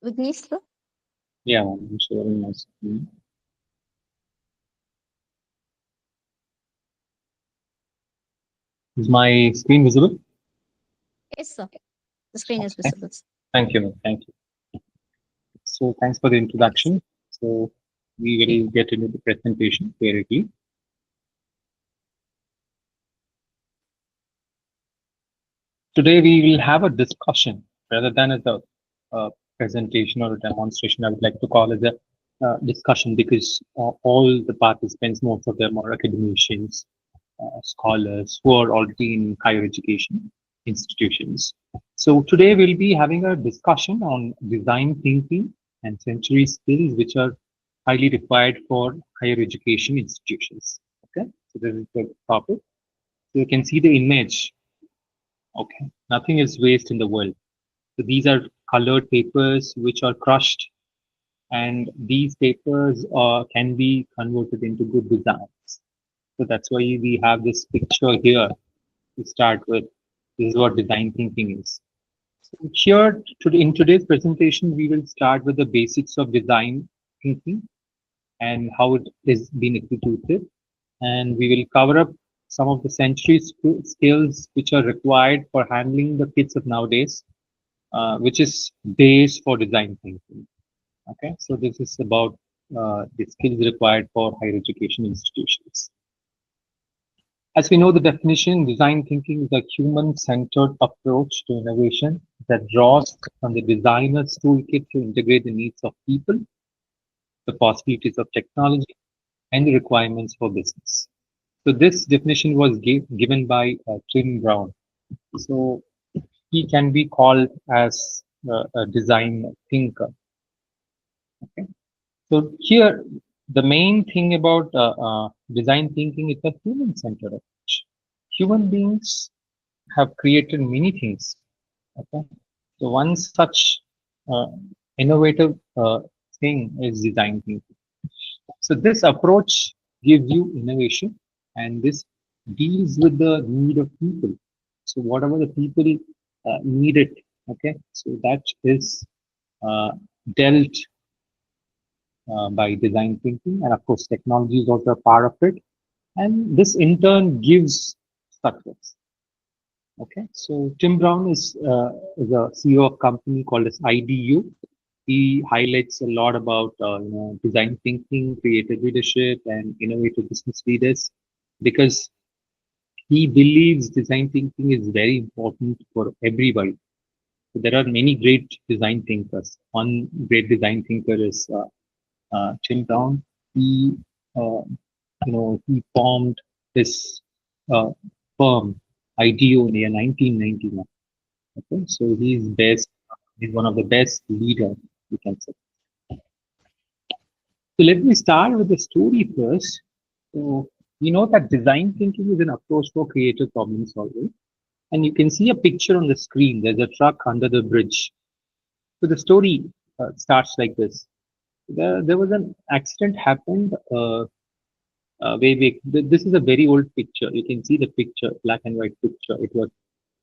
Vignesh, sir? Yeah, I'm sharing my screen. Is my screen visible? Yes, sir. The screen is Okay. visible. Thank you, ma'am. Thank you. So thanks for the introduction. So we will get into the presentation directly. Today we will have a discussion rather than as a presentation or a demonstration. I would like to call it a discussion because all the participants, most of them are academicians, scholars who are already in higher education institutions. So today we'll be having a discussion on design thinking and sensory skills which are highly required for higher education institutions. Okay, so this is the topic. So you can see the image. Okay, nothing is waste in the world. So these are colored papers which are crushed, and these papers can be converted into good designs. So that's why we have this picture here to start with. This is what design thinking is. So here, in today's presentation, we will start with the basics of design thinking and how it is being executed. And we will cover up some of the century skills which are required for handling the kids of nowadays, which is base for design thinking. Okay, so this is about the skills required for higher education institutions. As we know, the definition, design thinking is a human-centered approach to innovation that draws on the designer's toolkit to integrate the needs of people, the possibilities of technology, and the requirements for business. So this definition was given by Tim Brown. So he can be called as a design thinker. Okay. So here, the main thing about design thinking is a human-centered approach. Human beings have created many things. Okay, so one such uh, innovative thing is design thinking. So this approach gives you innovation, and this deals with the need of people. So whatever the people need it, okay, so that is uh, dealt by design thinking, and of course technology is also a part of it, and this in turn gives success. Okay, so Tim Brown is a CEO of a company called as IDU. He highlights a lot about design thinking, creative leadership, and innovative business leaders because he believes design thinking is very important for everybody. So there are many great design thinkers. One great design thinker is Tim Brown. He he formed this uh, firm IDU in the year 1991. Okay, so he's best. He's one of the best leaders, you can say. So let me start with the story first. So we know that design thinking is an approach for creative problem solving, and you can see a picture on the screen. There's a truck under the bridge. So the story starts like this. There was an accident happened way back. This is a very old picture. You can see the picture, black and white picture. It was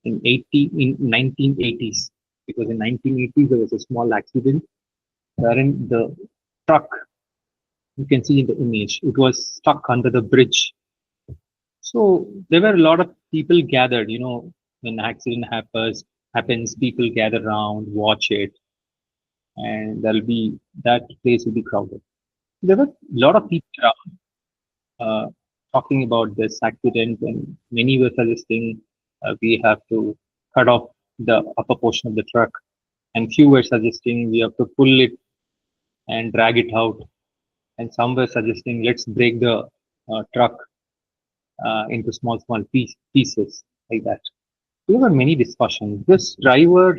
in 1980s. Because in 1980s there was a small accident wherein the truck, you can see in the image, it was stuck under the bridge. So there were a lot of people gathered. When an accident happens, people gather around, watch it, and that place will be crowded. There were a lot of people around talking about this accident, and many were suggesting we have to cut off the upper portion of the truck, and few were suggesting we have to pull it and drag it out, and some were suggesting let's break the truck into small pieces like that. There were many discussions. This driver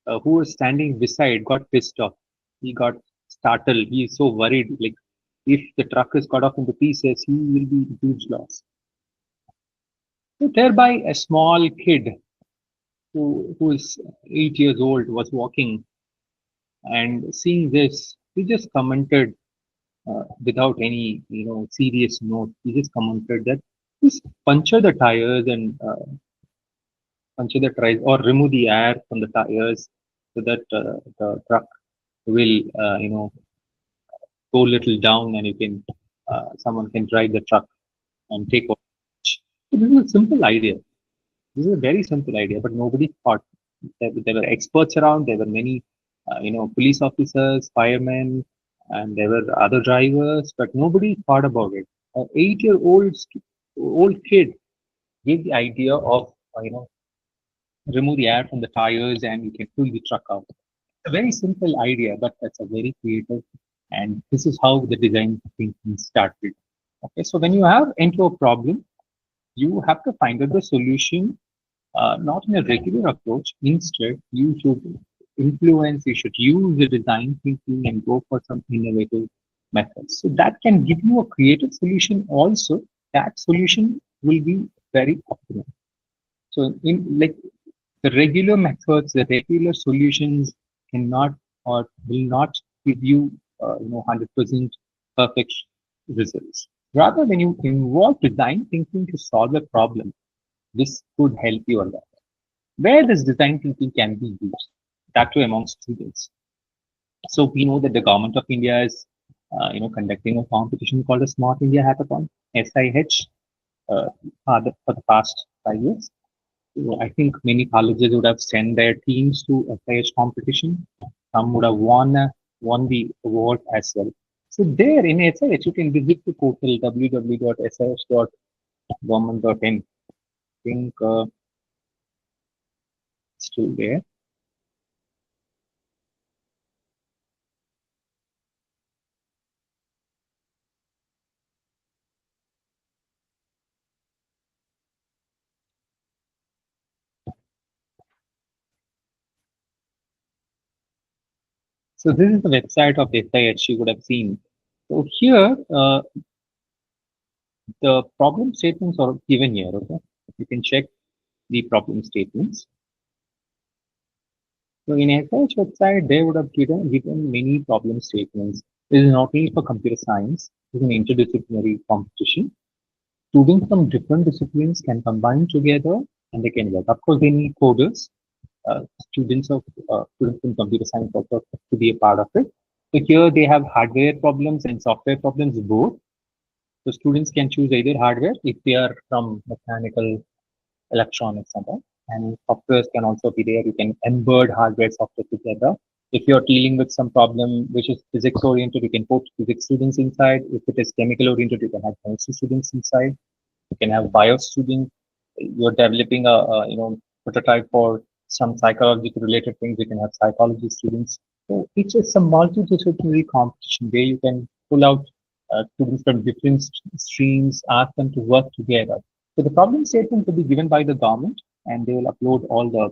who was standing beside got pissed off. He got startled. He is so worried. Like if the truck is cut off into pieces, he will be in huge loss. So thereby, a small kid who is 8 years old was walking and seeing this. He just commented without any serious note. He just commented that just puncture the tires and puncture the tires or remove the air from the tires so that the truck will, go little down, and you can, someone can drive the truck and take over. So this is a simple idea. This is a very simple idea, but nobody thought. There were experts around. There were many, police officers, firemen, and there were other drivers, but nobody thought about it. An 8-year-old kid gave the idea of, remove the air from the tires and you can pull the truck out. A very simple idea, but that's a very creative. And this is how the design thinking started. Okay, so when you have into a problem, you have to find out the solution, not in a regular approach. Instead, you should influence, you should use the design thinking and go for some innovative methods. So that can give you a creative solution also. That solution will be very optimal. So in like the regular methods, the regular solutions cannot or will not give you, 100% perfect results. Rather, when you involve design thinking to solve a problem, this could help you a lot. Where this design thinking can be used, that too among students. So we know that the government of India is, conducting a competition called a Smart India Hackathon (SIH) for the past 5 years. So I think many colleges would have sent their teams to SIH competition. Some would have won the award as well. So there in SIH, you can visit the portal www.sh.government.in. I think still there. So this is the website of SIH you would have seen. So here, the problem statements are given here. Okay, you can check the problem statements. So in SIH website, they would have given many problem statements. This is not only for computer science. It is an interdisciplinary competition. Students from different disciplines can combine together and they can work. Of course, they need coders. Students in computer science also to be a part of it. So here they have hardware problems and software problems both. So students can choose either hardware if they are from mechanical, electronics, and softwares can also be there. You can embed hardware software together. If you're dealing with some problem which is physics oriented, you can put physics students inside. If it is chemical oriented, you can have chemistry students inside. You can have bio students. You're developing a prototype for some psychological related things. You can have psychology students. So it's just a multidisciplinary competition where you can pull out students from different streams, ask them to work together. So the problem statement will be given by the government, and they will upload all the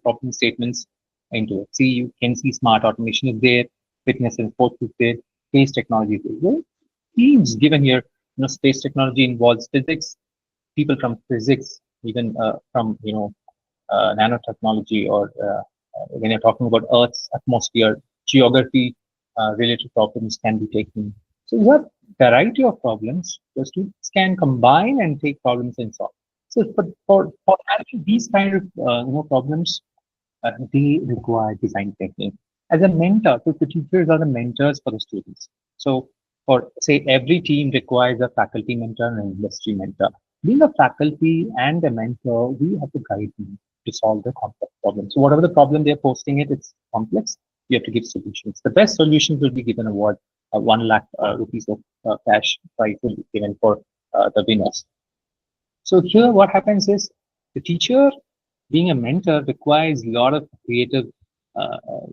problem statements into it. See, you can see smart automation is there, fitness and sports is there, space technology is there. Themes given here, space technology involves physics, people from physics, even from nanotechnology, or when you're talking about Earth's atmosphere, geography related problems can be taken. So you have variety of problems. The students can combine and take problems and solve. So for handling these kind of problems, they require design thinking. As a mentor, so the teachers are the mentors for the students. So for say every team requires a faculty mentor and an industry mentor. Being a faculty and a mentor, we have to guide them to solve the complex problems. So whatever the problem they're posting it's complex. You have to give solutions. The best solutions will be given award. 1 lakh rupees of cash prize will be given for the winners. So here what happens is the teacher being a mentor requires a lot of creative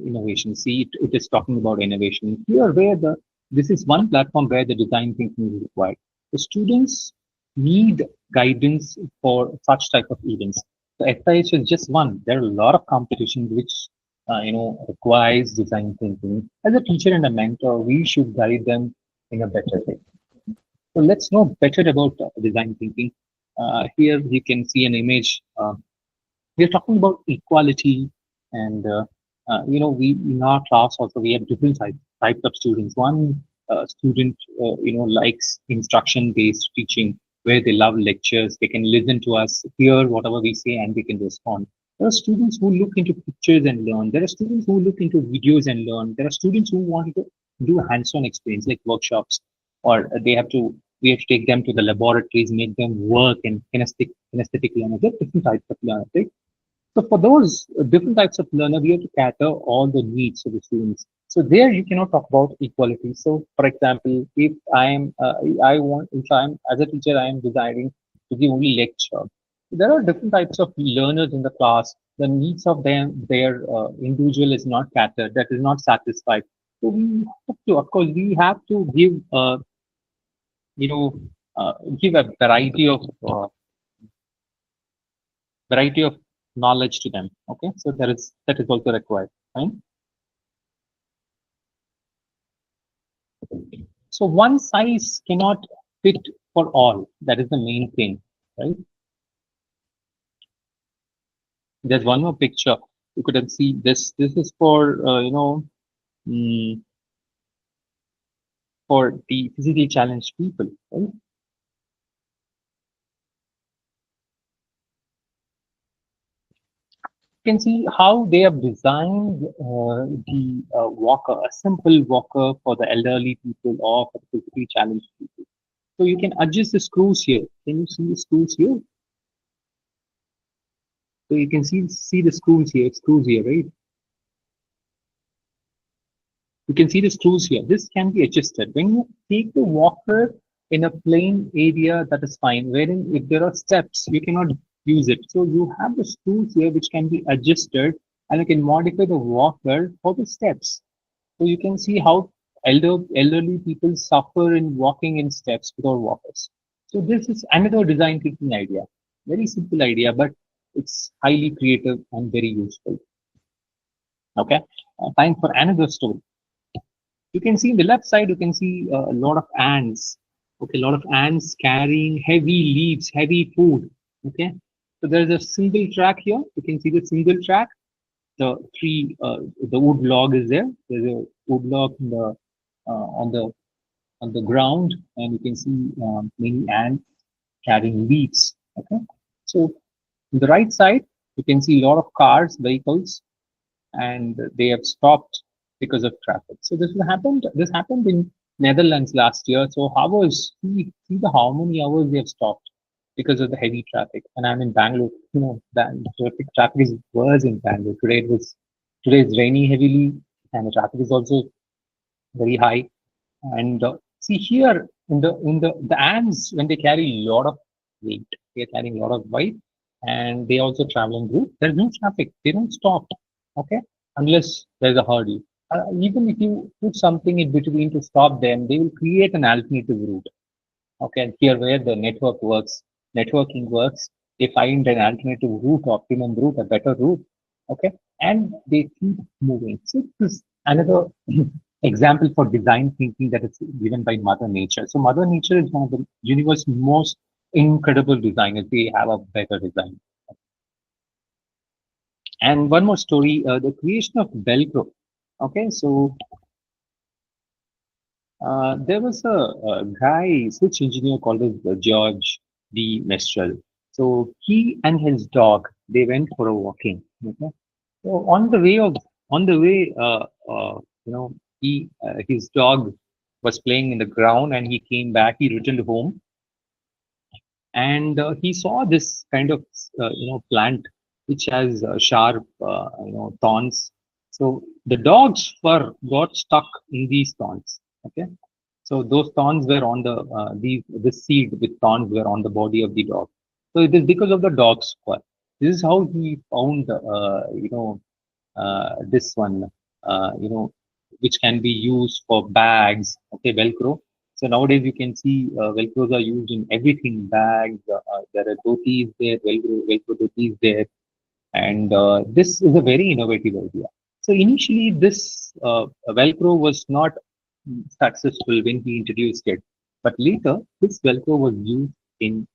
innovation. See, it is talking about innovation here where this is one platform where the design thinking is required. The students need guidance for such type of events. The SIH is just one. There are a lot of competitions which requires design thinking. As a teacher and a mentor, we should guide them in a better way. So let's know better about design thinking. Here you can see an image. We're talking about equality, and we in our class also we have different types of students. One student likes instruction based teaching where they love lectures. They can listen to us, hear whatever we say, and they can respond. There are students who look into pictures and learn. There are students who look into videos and learn. There are students who want to do hands-on experience like workshops, or we have to take them to the laboratories, make them work in kinesthetic learners. There are different types of learners, right? So for those different types of learner, we have to cater all the needs of the students. So there you cannot talk about equality. So for example, if if I'm as a teacher, I am deciding to give only lecture. There are different types of learners in the class. The needs of their individual is not catered, that is not satisfied. So we have to, of course, we have to give, you know, give a variety of knowledge to them. Okay, so that is also required. Fine. So one size cannot fit for all. That is the main thing, right? There's one more picture. You could see this. This is for mm, for the physically challenged people, right? You can see how they have designed the walker, a simple walker for the elderly people or for the physically challenged people. So you can adjust the screws here. Can you see the screws here? So you can see the screws here, right? You can see the screws here. This can be adjusted. When you take the walker in a plain area, that is fine. Wherein if there are steps, you cannot use it. So you have the screws here which can be adjusted, and you can modify the walker for the steps. So you can see how elderly people suffer in walking in steps without walkers. So this is another design thinking idea. Very simple idea, but it's highly creative and very useful. Okay, time for another story. You can see in the left side, you can see a lot of ants. Okay, a lot of ants carrying heavy leaves, heavy food. Okay, so there's a single track here. You can see the single track. The tree, the wood log is there. There's a wood log in on the on the ground, and you can see many ants carrying leaves. Okay, so on the right side, you can see a lot of cars, vehicles, and they have stopped because of traffic. So happened. This happened in Netherlands last year. So hours, see the how many hours they have stopped because of the heavy traffic. And I'm in Bangalore. You know, that traffic is worse in Bangalore. Today is raining heavily, and the traffic is also very high. And see here in the ants, when they carry a lot of weight, they're carrying a lot of weight, and they also travel in group. There's no traffic. They don't stop. Okay, unless there's a hurdle. Even if you put something in between to stop them, they will create an alternative route. Okay, and here where the networking works, they find an alternative route, optimum route, a better route. Okay, and they keep moving. So this is another example for design thinking that is given by Mother Nature. So Mother Nature is one of the universe's most incredible designers. They have a better design. And one more story, the creation of Velcro. Okay, so there was a guy, switch engineer called as George D. Mestral. So he and his dog, they went for a walking. Okay? So on the way, his dog was playing in the ground, and he came back. He returned home, and he saw this kind of plant which has sharp thorns. So the dog's fur got stuck in these thorns. Okay, so those thorns were on the seed with thorns were on the body of the dog. So it is because of the dog's fur. This is how he found this one, which can be used for bags. Okay, Velcro. So nowadays you can see Velcros are used in everything, bags. There are dhotis there, Velcro dhotis there, and this is a very innovative idea. So initially, this Velcro was not successful when he introduced it, but later this Velcro was used in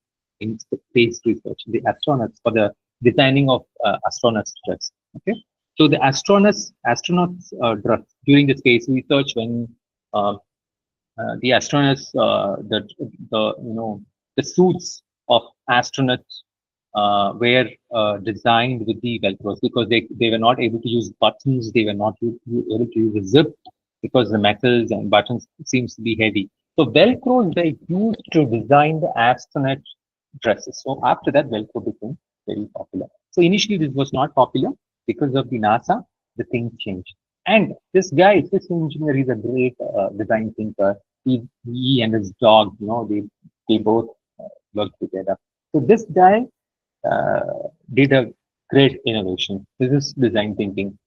space research, the astronauts for the designing of astronauts dress. Okay, so the astronauts dress during the space research when uh, the astronauts the suits of astronauts were designed with the velcros because they were not able to use buttons, they were not able to use a zip because the metals and buttons seems to be heavy. So velcros they used to design the astronaut dresses. So after that velcro became very popular. So initially this was not popular because of the NASA. The thing changed, and this engineer is a great design thinker. He and his dog, they both work together. So this guy did a great innovation. This is design thinking.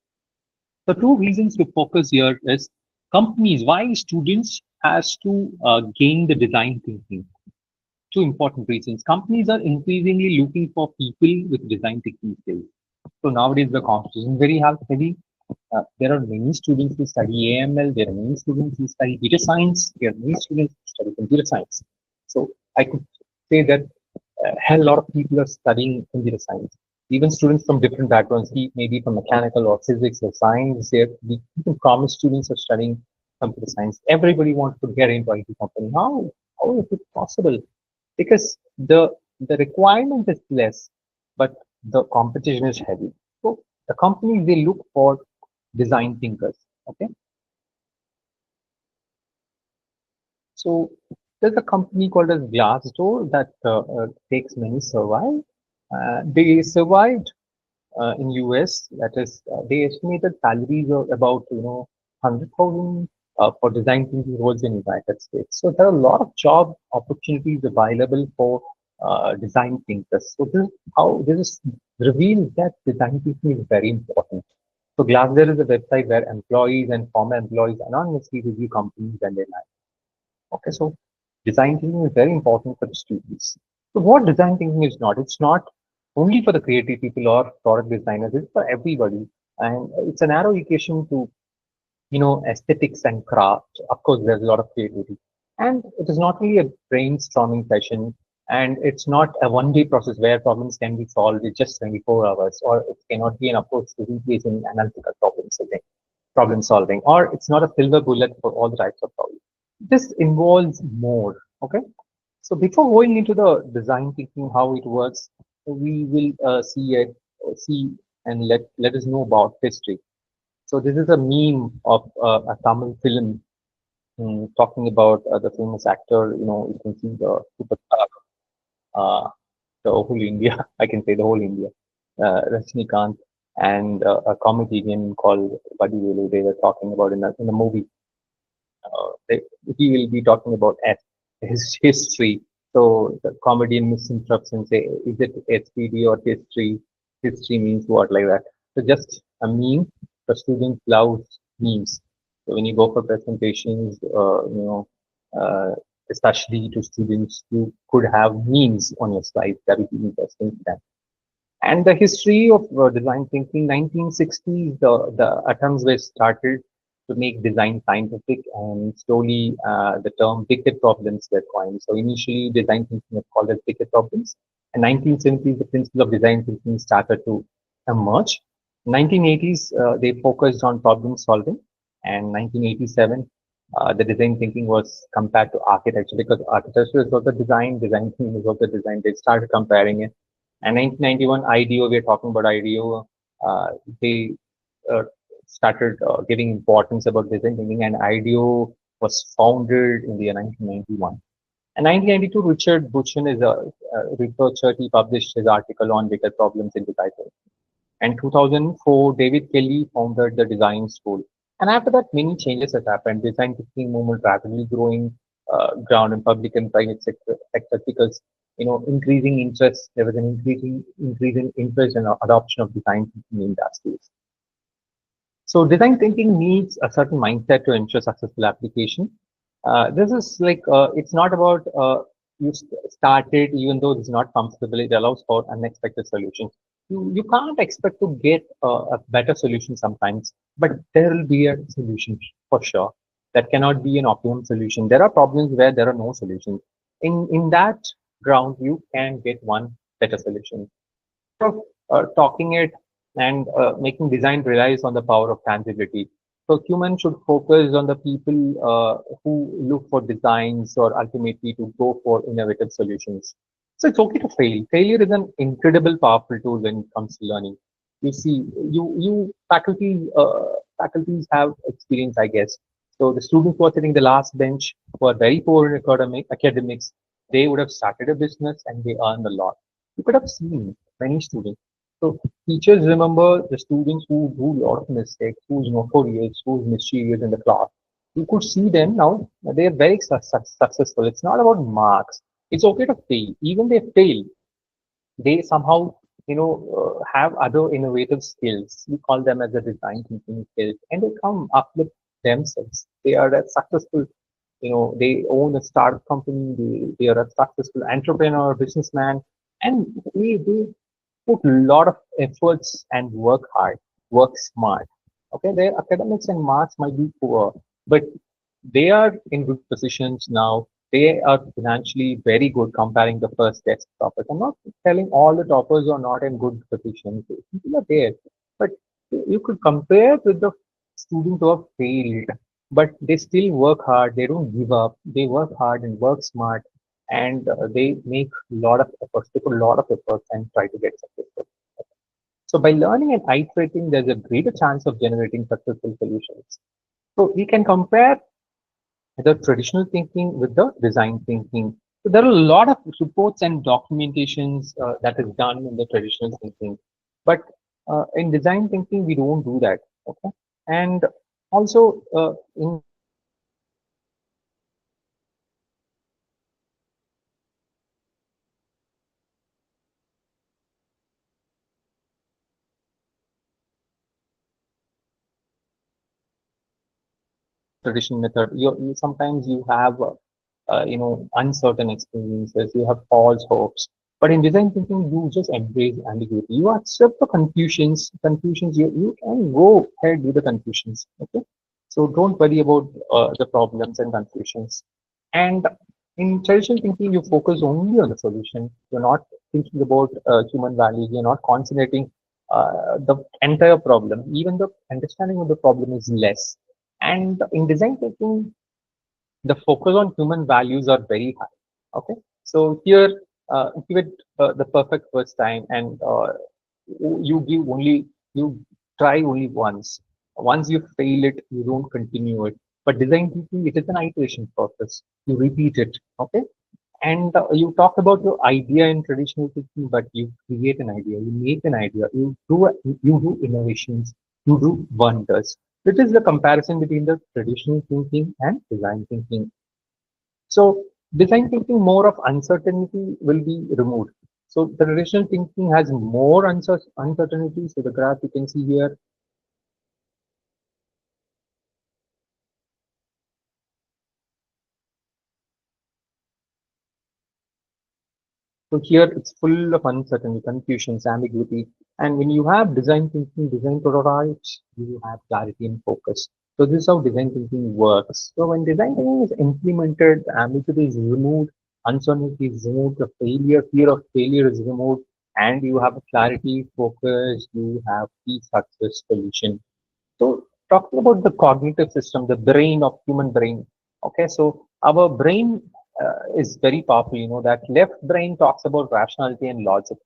The two reasons to focus here is companies, why students has to gain the design thinking. Two important reasons. Companies are increasingly looking for people with design thinking skills. So nowadays the competition is very heavy. There are many students who study AML. There are many students who study data science. There are many students who study computer science. So I could say that a hell lot of people are studying computer science. Even students from different backgrounds, maybe from mechanical or physics or science, even commerce students are studying computer science. Everybody wants to get into IT company. How is it possible? Because the requirement is less, but the competition is heavy. So the companies they look for design thinkers. Okay, so there's a company called as Glassdoor that takes many survive. They survived in US. That is, they estimated salaries of about 100,000 for design thinking roles in United States. So there are a lot of job opportunities available for design thinkers. So this is reveals that design thinking is very important. So Glassdoor is a website where employees and former employees anonymously review companies and their lives. Okay, so design thinking is very important for the students. So what design thinking is not, it's not only for the creative people or product designers, it's for everybody. And it's a narrow equation to, aesthetics and craft. Of course, there's a lot of creativity. And it is not really a brainstorming session. And it's not a one-day process where problems can be solved in just 24 hours, or it cannot be an approach to replace in analytical problem solving, or it's not a silver bullet for all the types of problems. This involves more. Okay. So before going into the design thinking, how it works, we will see and let us know about history. So this is a meme of a Tamil film talking about the famous actor. You can see the superstar, uh, the whole India. I can say the whole India. Rajnikant and a comedian called Buddy Velu. They were talking about in a movie. He will be talking about his history. So the comedian misinterprets and say, is it SPD or history? History means what, like that. So just a meme. The students love memes. So when you go for presentations, especially to students, you could have memes on your slides. That would be interesting to them. And the history of design thinking, 1960s, the attempts were started to make design scientific, and slowly the term wicked problems were coined. So initially, design thinking was called as wicked problems. In 1970s, the principle of design thinking started to emerge. 1980s, they focused on problem solving, and 1987, the design thinking was compared to architecture because architecture is also design thinking is also design. They started comparing it, and 1991, IDEO, we're talking about IDEO, they uh, started giving importance about design thinking, and IDEO was founded in the year 1991. And 1992, Richard Buchan is a researcher. He published his article on wicked problems in design thinking. And 2004, David Kelly founded the design school. And after that, many changes have happened. Design thinking movement rapidly growing ground in public and private sector because increasing interest. There was an increasing interest and adoption of design thinking in industries. So design thinking needs a certain mindset to ensure successful application. This is like it's not about started even though it's not comfortable. It allows for unexpected solutions. You can't expect to get a better solution sometimes, but there will be a solution for sure. That cannot be an optimum solution. There are problems where there are no solutions. In that ground, you can get one better solution. So talking it and making design relies on the power of tangibility. So humans should focus on the people who look for designs or ultimately to go for innovative solutions. So it's okay to fail. Failure is an incredible powerful tool when it comes to learning. You see, faculties have experience, I guess. So the students who are sitting the last bench, who are very poor in academics, they would have started a business and they earned a lot. You could have seen many students. So teachers remember the students who do a lot of mistakes, who's notorious, who's mischievous in the class. You could see them now; they are very successful. It's not about marks. It's okay to fail. Even they fail, they somehow have other innovative skills. We call them as the design thinking skills, and they come up with themselves. They are a successful, they own a startup company. They are a successful entrepreneur, businessman, and they put a lot of efforts and work hard, work smart. Okay, their academics and marks might be poor, but they are in good positions now. They are financially very good comparing the first desk toppers. I'm not telling all the toppers are not in good positions. People are there, but you could compare with the students who have failed, but they still work hard. They don't give up. They work hard and work smart, and they make a lot of efforts. They put a lot of efforts and try to get successful. So by learning and iterating, there's a greater chance of generating successful solutions. So we can compare the traditional thinking with the design thinking. So there are a lot of reports and documentations that is done in the traditional thinking, but in design thinking we don't do that. Okay, and also in traditional method, sometimes you have uncertain experiences, you have false hopes. But in design thinking, you just embrace ambiguity. You accept the confusions. You can go ahead with the confusions. Okay, so don't worry about the problems and confusions. And in traditional thinking, you focus only on the solution. You're not thinking about human values. You're not concentrating the entire problem. Even the understanding of the problem is less. And in design thinking, the focus on human values are very high. Okay, so here give it the perfect first time, and you try only once. Once you fail it, you don't continue it. But design thinking, it is an iteration process. You repeat it. Okay, and you talk about your idea in traditional thinking, but you create an idea, you make an idea, you do innovations, you do wonders. It is the comparison between the traditional thinking and design thinking. So design thinking, more of uncertainty will be removed. So the traditional thinking has more uncertainty. So the graph you can see here. So here it's full of uncertainty, confusions, ambiguity. And when you have design thinking, design prototypes, you have clarity and focus. So this is how design thinking works. So when design thinking is implemented, the ambiguity is removed, uncertainty is removed, the fear of failure is removed, and you have a clarity, focus, you have the success solution. So talking about the cognitive system, the brain of human brain. Okay, so our brain is very powerful. You know that left brain talks about rationality and logic.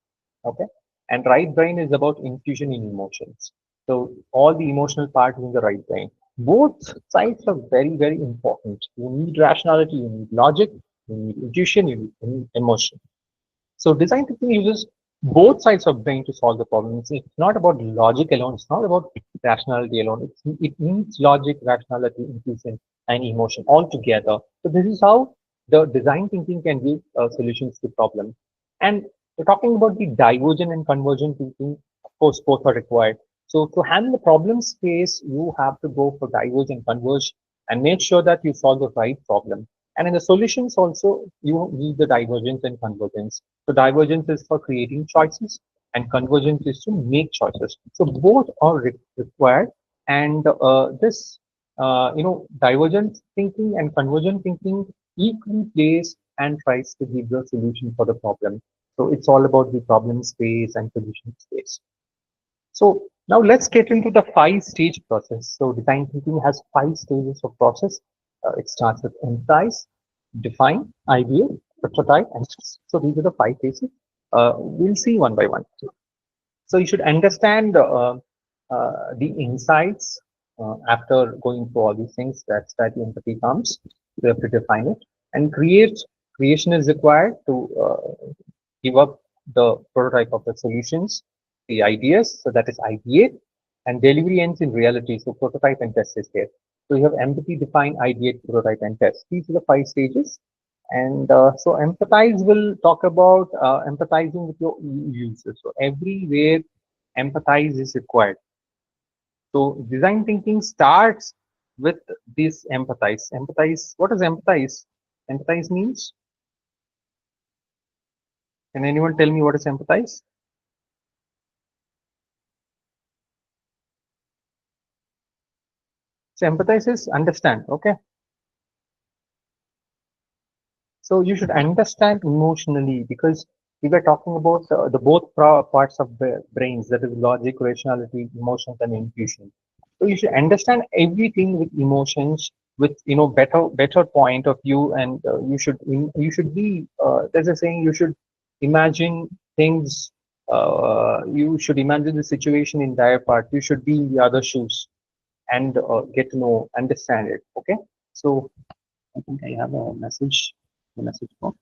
Okay, and right brain is about intuition and emotions. So all the emotional part is in the right brain. Both sides are very important. You need rationality, you need logic, you need intuition, you need emotion. So design thinking uses both sides of brain to solve the problem. It's not about logic alone. It's not about rationality alone. It needs logic, rationality, intuition, and emotion all together. So this is how the design thinking can give solutions to problems. And we're talking about the divergent and convergent thinking. Of course, both are required. So to handle the problem space, you have to go for diverge and converge and make sure that you solve the right problem. And in the solutions also, you need the divergence and convergence. So divergence is for creating choices and convergence is to make choices. So both are required. And divergent thinking and convergent thinking equally plays and tries to give the solution for the problem. So it's all about the problem space and solution space. So now let's get into the 5-stage process. So design thinking has 5 stages of process. It starts with empathize, define, ideate, prototype, and test. So these are the 5 phases. We'll see one by one. So you should understand the insights after going through all these things. That's that empathy comes. You have to define it, and creation is required to give up the prototype of the solutions, the ideas. So that is ideate, and delivery ends in reality. So prototype and test is there. So you have empathy, define, ideate, prototype, and test. These are the 5 stages. And so empathize will talk about empathizing with your users. So everywhere empathize is required. So design thinking starts with this empathize. Empathize, what is empathize? Empathize means, can anyone tell me what is empathize? So empathize is understand, okay? So you should understand emotionally, because we were talking about the both parts of the brains, that is logic, rationality, emotions, and intuition. So you should understand everything with emotions, with better point of view, and you should be there's a saying, you should imagine things. You should imagine the situation in their part. You should be in the other shoes and get to know, understand it. Okay, so I think I have a message. The message box.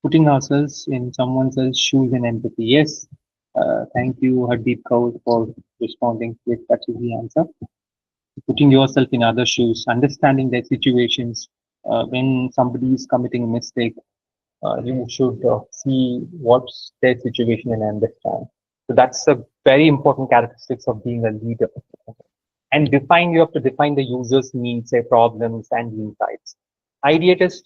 Putting ourselves in someone else's shoes and empathy. Yes. Thank you, Hardeep Kaur, for responding with that is the answer. Putting yourself in other shoes, understanding their situations. When somebody is committing a mistake, you should see what's their situation and understand. So that's a very important characteristics of being a leader. And you have to define the user's needs, their problems, and insights. Ideate is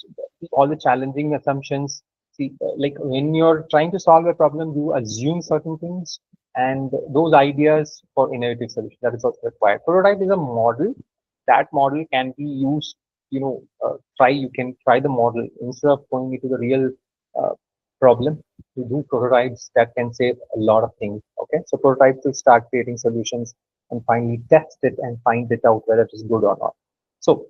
all the challenging assumptions. See, like when you're trying to solve a problem, you assume certain things, and those ideas for innovative solution, that is what's required. Prototype is a model. That model can be used, you can try the model instead of going into the real uh, problem. You do prototypes that can save a lot of things. Okay, so prototypes will start creating solutions, and finally test it and find it out whether it is good or not. So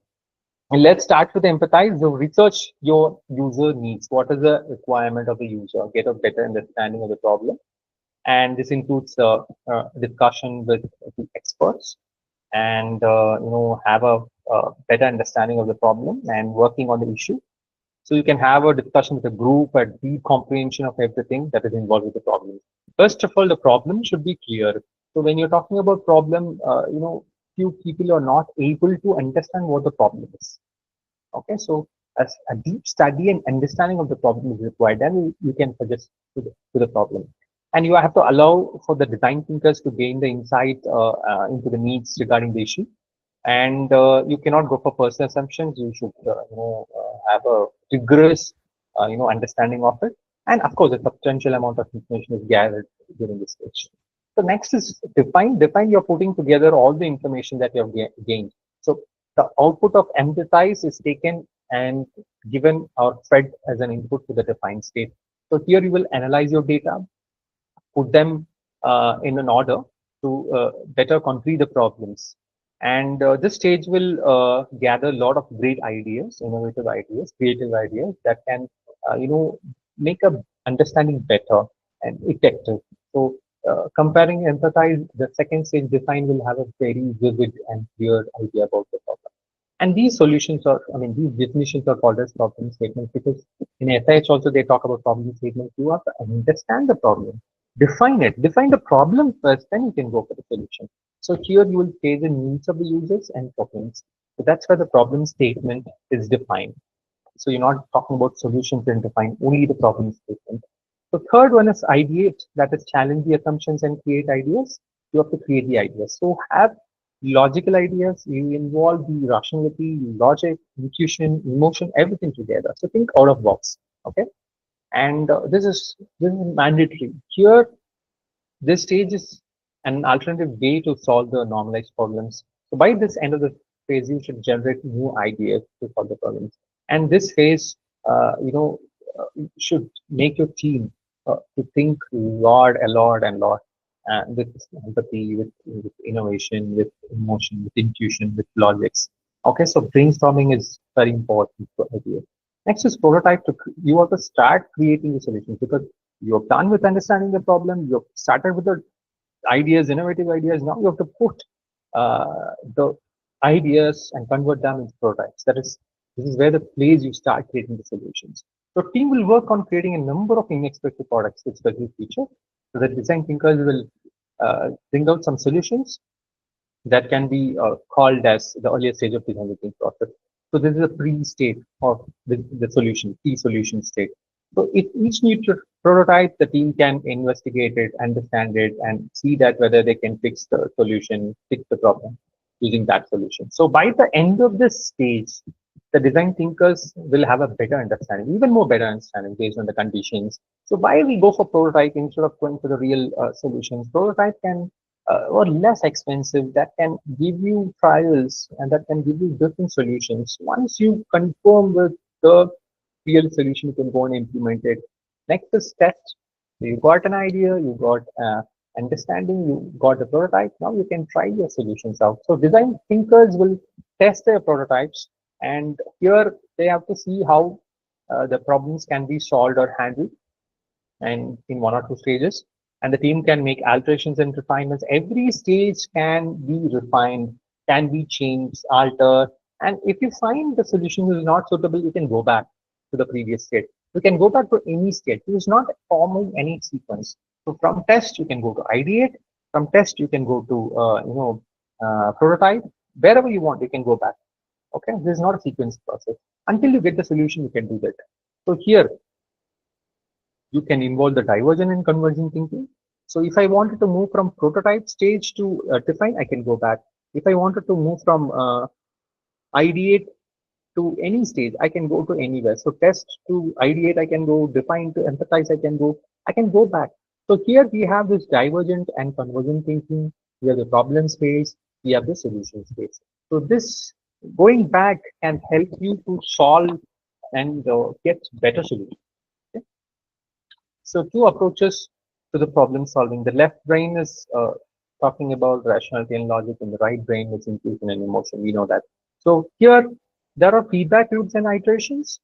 let's start with empathize. So research your user needs. What is the requirement of the user? Get a better understanding of the problem. And this includes discussion with the experts, and have a better understanding of the problem and working on the issue. So you can have a discussion with a group, a deep comprehension of everything that is involved with the problem. First of all, the problem should be clear. So when you're talking about problem, few people are not able to understand what the problem is. Okay, so as a deep study and understanding of the problem is required, then you can suggest to the problem. And you have to allow for the design thinkers to gain the insight into the needs regarding the issue. And you cannot go for personal assumptions. You should have a rigorous understanding of it, and of course a substantial amount of information is gathered during this stage. So next is define. You're putting together all the information that you have gained. So the output of empathize is taken and given or fed as an input to the defined state. So here you will analyze your data, put them in an order to better concrete the problems. And this stage will gather a lot of great ideas, innovative ideas, creative ideas that can, make a understanding better and effective. So comparing empathize, the second stage define will have a very vivid and clear idea about the problem. And these solutions are, I mean, these definitions are called as problem statements, because in SIH also they talk about problem statements. You have to understand the problem, define the problem first, then you can go for the solution. So here you will say the needs of the users and problems. So that's where the problem statement is defined. So you're not talking about solutions and define only the problem statement. The third one is ideate, that is challenge the assumptions and create ideas. You have to create the ideas. So have logical ideas, you involve the rationality, logic, intuition, emotion, everything together. So think out of box. Okay. And this is mandatory. Here, this stage is an alternative way to solve the normalized problems. So by this end of the phase, you should generate new ideas to solve the problems. And this phase, should make your team to think a lot, and lot. with empathy, with innovation, with emotion, with intuition, with logics. Okay, so brainstorming is very important for ideas. Next is prototype. You have to start creating the solutions because you're done with understanding the problem. You've started with the ideas, innovative ideas. Now you have to put the ideas and convert them into prototypes. This is where the place you start creating the solutions. So team will work on creating a number of inexpensive products with specific features. So the design thinkers will bring out some solutions that can be called as the earlier stage of design thinking process. So this is a pre-state of the solution, pre-solution state. So if each needs to prototype, the team can investigate it, understand it, and see that whether they can fix the solution, fix the problem using that solution. So by the end of this stage, the design thinkers will have a better understanding, even more better understanding based on the conditions. So why we go for prototype instead of going for the real solutions? Prototype can or less expensive that can give you trials and that can give you different solutions. Once you confirm with the real solution, you can go and implement it. Next is test. You got an idea, you got understanding, you got the prototype. Now you can try your solutions out. So design thinkers will test their prototypes, and here they have to see how the problems can be solved or handled and in one or two stages, and the team can make alterations and refinements. Every stage can be refined, can be changed, altered, and if you find the solution is not suitable, you can go back to the previous state. You can go back to any state. It is not forming any sequence. So from test you can go to ideate, from test you can go to prototype. Wherever you want you can go back. Okay, this is not a sequence process. Until you get the solution you can do that. So here you can involve the divergent and convergent thinking. So if I wanted to move from prototype stage to define, I can go back. If I wanted to move from ideate to any stage, I can go to anywhere. So test to ideate, I can go. Define to empathize, I can go back. So here we have this divergent and convergent thinking. We have the problem space. We have the solution space. So this going back can help you to solve and get better solutions. Okay? So two approaches to the problem solving. The left brain is talking about rationality and logic, and the right brain is intuition and emotion. We know that. So here there are feedback loops and iterations.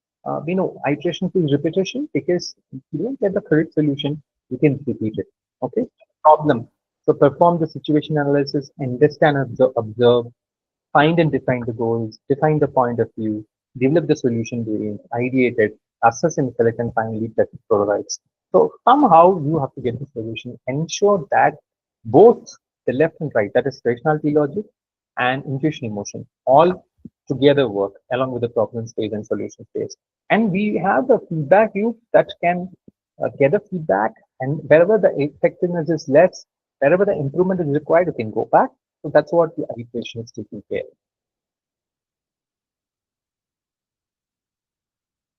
We know iterations is repetition because if you don't get the correct solution, you can repeat it. Okay. Problem. So perform the situation analysis, understand, observe, find and define the goals, define the point of view, develop the solution variant, ideate it, assess and select, and finally test prototypes. So somehow you have to get the solution, ensure that both the left and right, that is rationality logic and intuition emotion, all together work along with the problem space and solution space. And we have the feedback loop that can gather feedback, and wherever the effectiveness is less, wherever the improvement is required, you can go back. So that's what the iteration is taking care.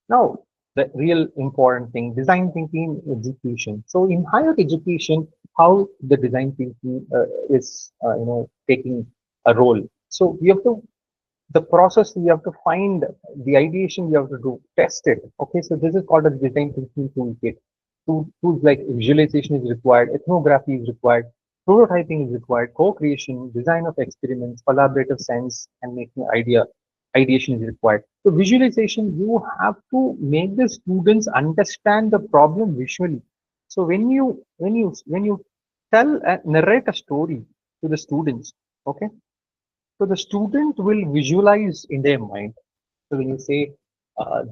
Now, the real important thing, design thinking execution. So in higher education, how the design thinking is, taking a role. So we have to, the process, we have to find the ideation, we have to do, test it. Okay, so this is called a design thinking toolkit. Tools like visualization is required, ethnography is required, prototyping is required, co-creation, design of experiments, collaborative sense, and making ideation is required. So visualization, you have to make the students understand the problem visually. So when you narrate a story to the students, okay, so the student will visualize in their mind. So when you say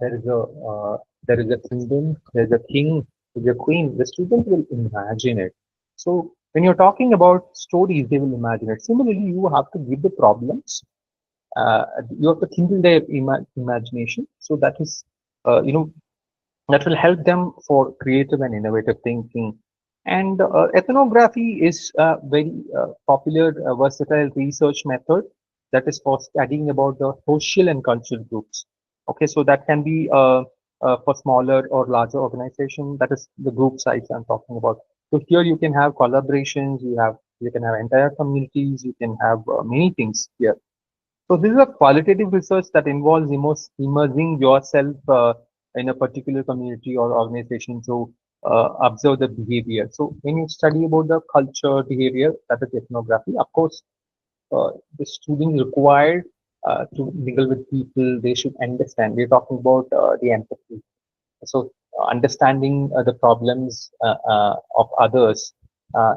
there is a kingdom, there's a king, there's a queen, the student will imagine it. So when you're talking about stories, they will imagine it. Similarly, you have to give the problems. You have to kindle their imagination. So that is, that will help them for creative and innovative thinking. And ethnography is a very popular, versatile research method that is for studying about the social and cultural groups. Okay, so that can be for smaller or larger organization. That is the group size I'm talking about. So here you can have collaborations, you can have entire communities, you can have many things here. So this is a qualitative research that involves immersing yourself in a particular community or organization. So observe the behavior. So when you study about the culture, behavior, that is ethnography, of course, the students required to mingle with people. They should understand. We're talking about the empathy. So understanding the problems of others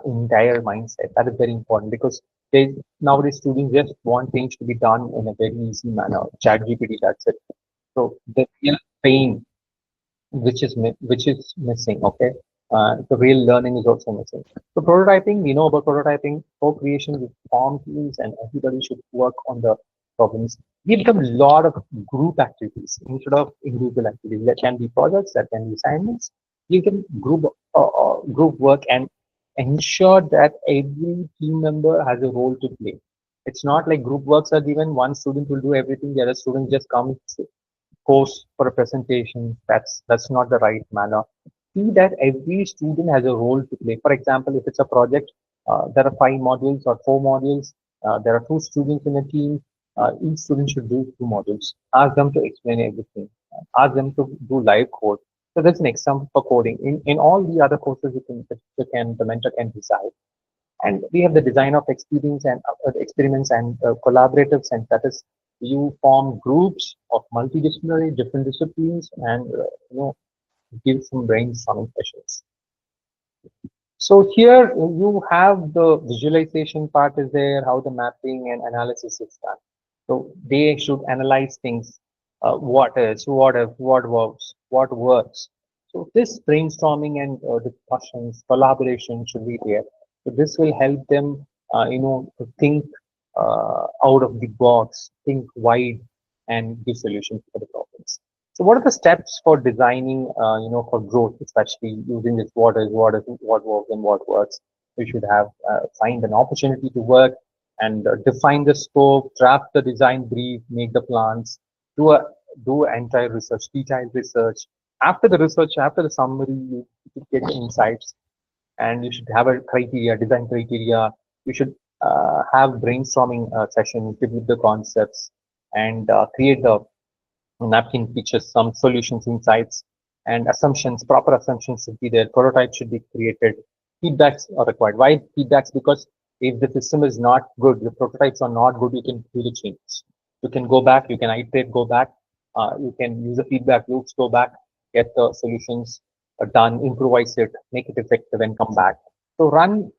in their mindset, that is very important because they nowadays students just want things to be done in a very easy manner. Chat GPT, that's it. So the real pain which is missing. Okay, the real learning is also missing. So prototyping, we know about prototyping, co-creation with form teams, and everybody should work on the problems. We become a lot of group activities instead of individual activities. That can be projects, that can be assignments. You can group work and ensure that every team member has a role to play. It's not like group works are given, one student will do everything, the other student just comes course for a presentation. That's not the right manner. See that every student has a role to play. For example, if it's a project, there are 5 modules or 4 modules. There are 2 students in a team. Each student should do 2 modules. Ask them to explain everything. Ask them to do live code. So that's an example for coding. In all the other courses, the mentor can decide. And we have the design of experience and experiments and collaborative sense. That is, you form groups of multidisciplinary, different disciplines, and give some brainstorming sessions. So here you have the visualization part is there, how the mapping and analysis is done. So they should analyze things, what is, what if, what works, what works. So this brainstorming and discussions, collaboration should be there. So this will help them, to think out of the box, think wide, and give solutions for the problems. So what are the steps for designing, for growth, especially using this what works and what works? We should have find an opportunity to work and define the scope, draft the design brief, make the plans, do a do entire research, detailed research. After the research, after the summary, you get the insights, and you should have a criteria, design criteria. You should have brainstorming session, develop the concepts, and create the napkin features some solutions, insights, and assumptions. Proper assumptions should be there. Prototypes should be created. Feedbacks are required. Why feedbacks? Because if the system is not good, the prototypes are not good, you can really change. You can go back, you can iterate, go back. You can use the feedback loops, go back, get the solutions done, improvise it, make it effective, and come back. So run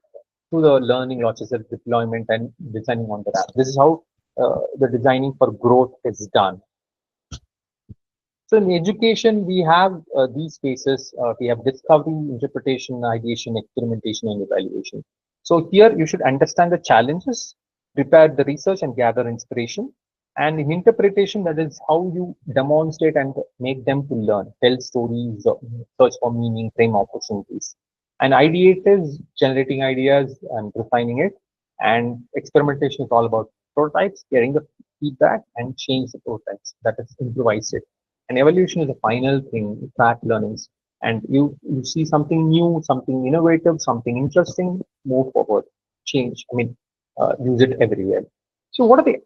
through the learning logistics, deployment, and designing on the app. This is how the designing for growth is done. So in education, we have these phases. We have discovery, interpretation, ideation, experimentation, and evaluation. So here you should understand the challenges, prepare the research, and gather inspiration. And in interpretation, that is how you demonstrate and make them to learn, tell stories, search for meaning, frame opportunities. And ideate is generating ideas and refining it. And experimentation is all about prototypes, getting the feedback and change the prototypes. That is improvise it. And evolution is the final thing, track learnings. And you see something new, something innovative, something interesting, move forward, change. I mean, use it everywhere. So, what are the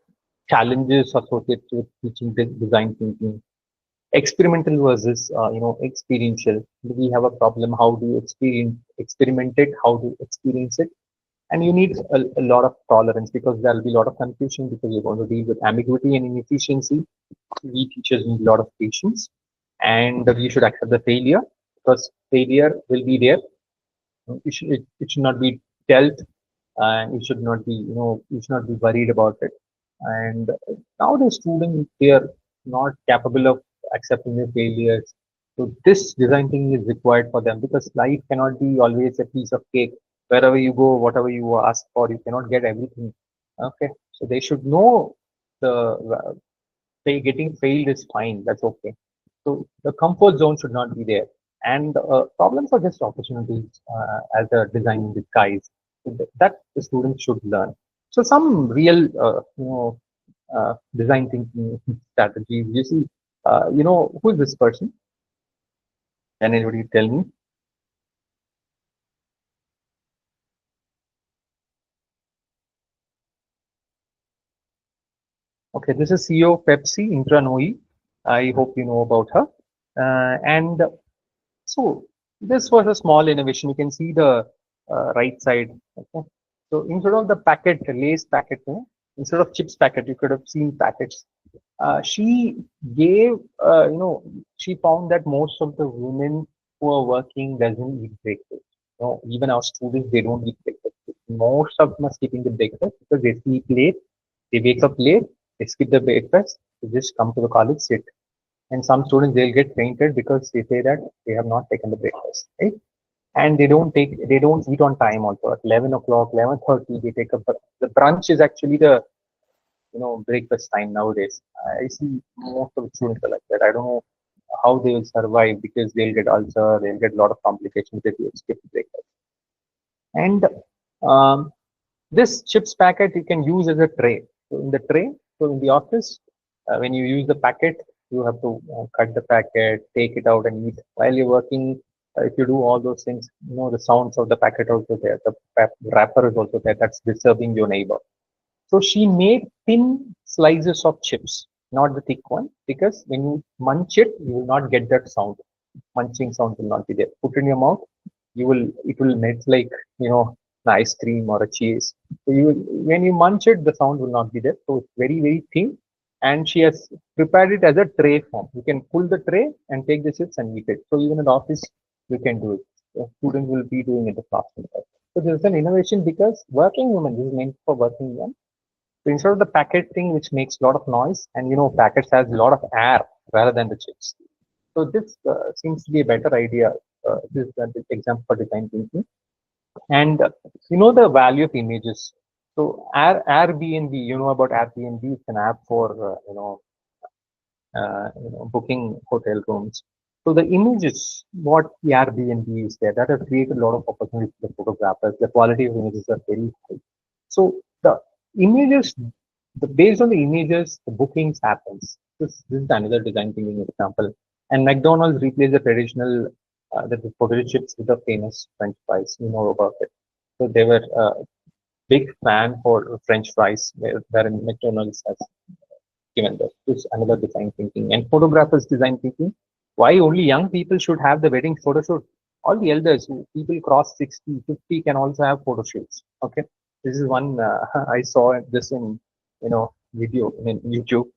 challenges associated with teaching design thinking? Experimental versus experiential. Do we have a problem? How do you experiment it? How do you experience it? And you need a lot of tolerance because there will be a lot of confusion because you're going to deal with ambiguity and inefficiency. We teachers need a lot of patience, and we should accept the failure because failure will be there. It should not be dealt, and it should not be you should not be worried about it. And nowadays students, they are not capable of accepting their failures. So this design thing is required for them because life cannot be always a piece of cake. Wherever you go, whatever you ask for, you cannot get everything. Okay, so they should know the say getting failed is fine. That's okay. So the comfort zone should not be there. And problems are just opportunities as a design in disguise. So that the students should learn. So some real, design thinking strategies. You see, who is this person? Can anybody tell me? Okay, this is CEO of Pepsi, Intra Noi. I hope you know about her. And so This was a small innovation. You can see the right side. Okay. So instead of the packet, lace packet, instead of chips packet, you could have seen packets. She gave, she found that most of the women who are working doesn't eat breakfast. Even our students, they don't eat breakfast. Most of them are skipping the breakfast because they sleep late, they wake up late, they skip the breakfast, they just come to the college, sit. And some students, they'll get fainted because they say that they have not taken the breakfast, right? And they don't eat on time also. At 11 o'clock, 11:30, they take the brunch is actually the, breakfast time nowadays. I see most of the students are like that. I don't know how they will survive because they'll get ulcer, they'll get a lot of complications if they skip breakfast. And um, this chips packet you can use as a tray. So in the tray, so in the office, when you use the packet, you have to cut the packet, take it out and eat. While you're working, if you do all those things, the sounds of the packet also there. The wrapper is also there. That's disturbing your neighbor. So she made thin slices of chips, not the thick one, because when you munch it, you will not get that sound. Munching sound will not be there. Put in your mouth, it will melt like, an ice cream or a cheese. So when you munch it, the sound will not be there. So it's very, very thin. And she has prepared it as a tray form. You can pull the tray and take the chips and eat it. So even in the office, you can do it. So students will be doing it in the classroom. So this is an innovation because working women, this is meant for working women. So instead of the packet thing, which makes a lot of noise, and packets has a lot of air rather than the chips. So this seems to be a better idea. This is an example for design thinking. And the value of images. So Airbnb, you know about Airbnb, it's an app for booking hotel rooms. So the images, what the Airbnb is there, that has created a lot of opportunities for the photographers. The quality of images are very high. So the images, based on the images, the bookings happens. This is another design thinking example. And McDonald's replaced the traditional the potato chips with the famous French fries. You know about it. So they were big fan for French fries, wherein McDonald's has given this. This is another design thinking. And photographers design thinking. Why only young people should have the wedding photo shoot? All the elders, people cross 60, 50 can also have photo shoots. Okay. This is one I saw this in video in YouTube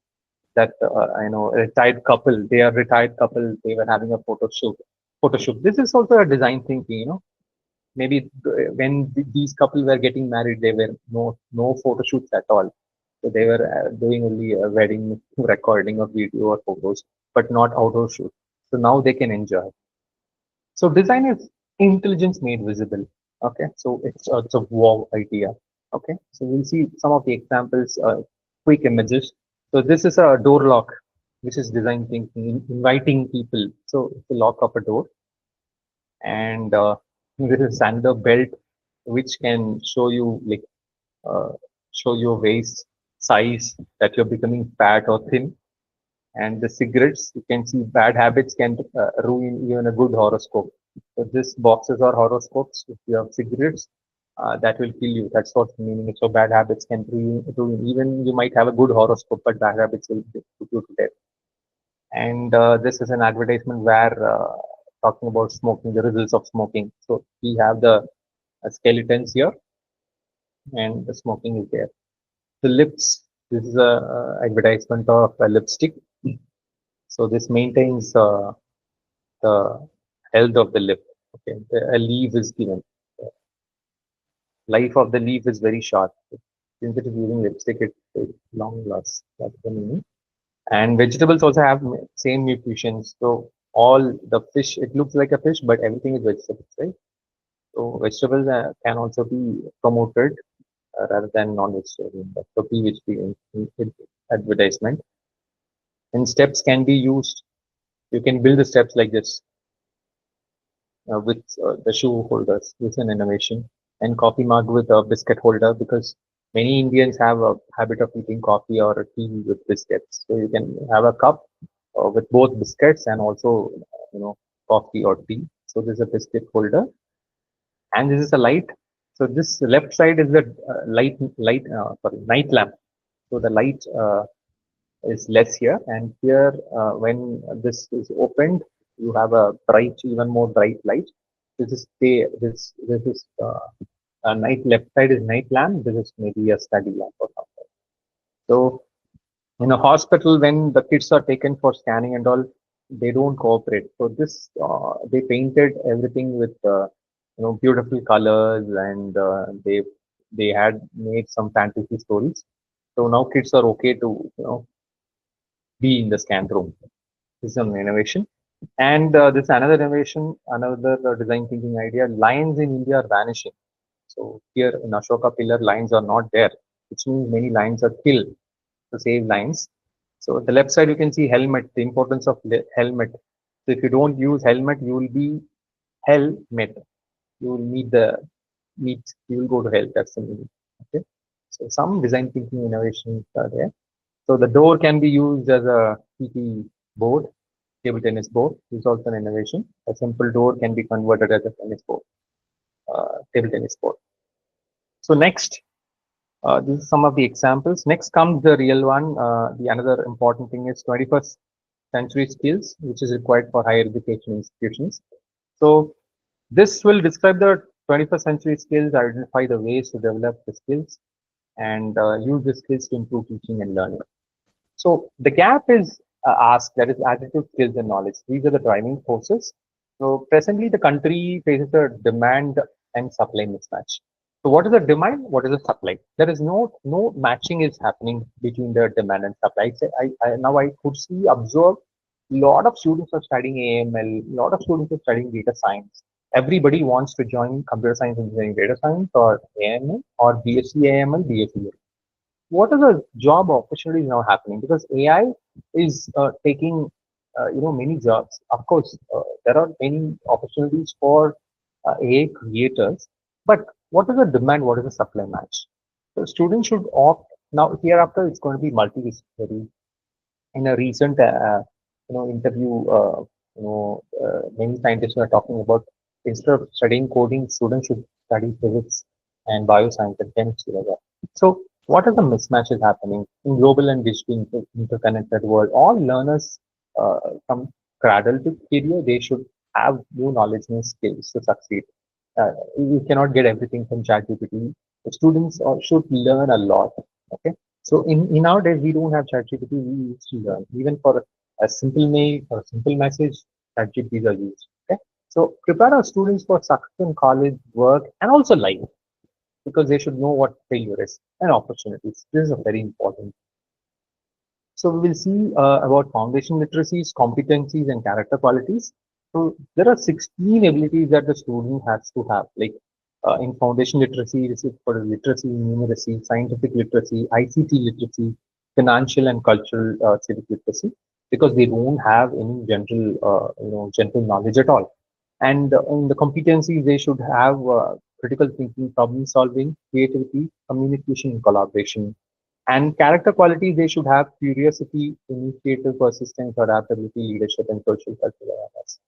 that a retired couple, they are retired couple, they were having a photo shoot. Photo shoot. This is also a design thinking, maybe when these couple were getting married, there were no photo shoots at all. So they were doing only a wedding recording of video or photos, but not outdoor shoot. So now they can enjoy. So design is intelligence made visible. Okay, so it's a wow idea. Okay, so we'll see some of the examples, quick images. So this is a door lock, which is design thinking, inviting people. So it's a lock of a door, and this is another belt which can show you like uh, show your waist size that you're becoming fat or thin. And the cigarettes, you can see bad habits can ruin even a good horoscope. So this boxes are horoscopes. If you have cigarettes, that will kill you. That's what's the meaning. So bad habits can ruin. Even you might have a good horoscope, but bad habits will put you to death. And this is an advertisement where talking about smoking, the results of smoking. So we have the skeletons here, and the smoking is there. The lips. This is a advertisement of a lipstick. So this maintains the health of the lip. Okay, a leaf is given. Life of the leaf is very short. Since it is using lipstick, it long lasts. That's the meaning. And vegetables also have same nutrition. So all the fish, it looks like a fish, but everything is vegetables, right? So vegetables can also be promoted rather than non-vegetarian. That's the PhD in advertisement. And steps can be used. You can build the steps like this with the shoe holders. This is an innovation. And coffee mug with a biscuit holder, because many Indians have a habit of eating coffee or tea with biscuits. So you can have a cup with both biscuits and also coffee or tea. So this is a biscuit holder, and this is a light. So this left side is the night lamp. So the light is less here, and here when this is opened, you have a bright, even more bright light. This is day. This is a night. Left side is night lamp. This is maybe a study lamp or something. So in a hospital, when the kids are taken for scanning and all, they don't cooperate. So this they painted everything with beautiful colors, and they had made some fantasy stories. So now kids are okay to be in the scan room. This is an innovation. And this another innovation, another design thinking idea. Lions in India are vanishing. So here in Ashoka Pillar, lions are not there, which means many lions are killed to save lions. So the left side you can see helmet, the importance of helmet. So if you don't use helmet, you will be helmet. You will meet. You will go to hell. That's the meaning. Okay. So some design thinking innovations are there. So the door can be used as a PT board, table tennis board. Is also an innovation. A simple door can be converted as a tennis board, table tennis board. So next, this is some of the examples. Next comes the real one. The another important thing is 21st century skills, which is required for higher education institutions. So this will describe the 21st century skills, identify the ways to develop the skills, and use the skills to improve teaching and learning. So the gap is asked, that is attitude, skills, and knowledge. These are the driving forces. So presently, the country faces a demand and supply mismatch. So what is the demand? What is the supply? There is no matching is happening between the demand and supply. Now I could see observe a lot of students are studying AML. A lot of students are studying data science. Everybody wants to join computer science engineering, data science, or AML, or BSc AML, BSc. What are the job opportunities now happening? Because AI is taking many jobs. Of course, there are many opportunities for AI creators, but what is the demand? What is the supply match? So students should opt now. Hereafter, it's going to be multidisciplinary. In a recent interview, many scientists were talking about instead of studying coding, students should study physics and bioscience and chemistry like that. So what are the mismatches happening in global and digital interconnected world? All learners from cradle to career, they should have new knowledge and skills to succeed. You cannot get everything from ChatGPT. The students should learn a lot. Okay. So in our days, we don't have ChatGPT. We used to learn. Even for a simple mail or a simple message, ChatGPTs are used. Okay. So prepare our students for success in college, work, and also life, because they should know what failure is and opportunities. This is a very important. So we will see about foundation literacies, competencies, and character qualities. So there are 16 abilities that the student has to have. Like in foundation literacy, this is for literacy, numeracy, scientific literacy, ICT literacy, financial and cultural civic literacy, because they don't have any general knowledge at all. And in the competencies, they should have critical thinking, problem solving, creativity, communication, and collaboration. And character qualities, they should have curiosity, initiative, persistence, adaptability, leadership, and social cultural awareness.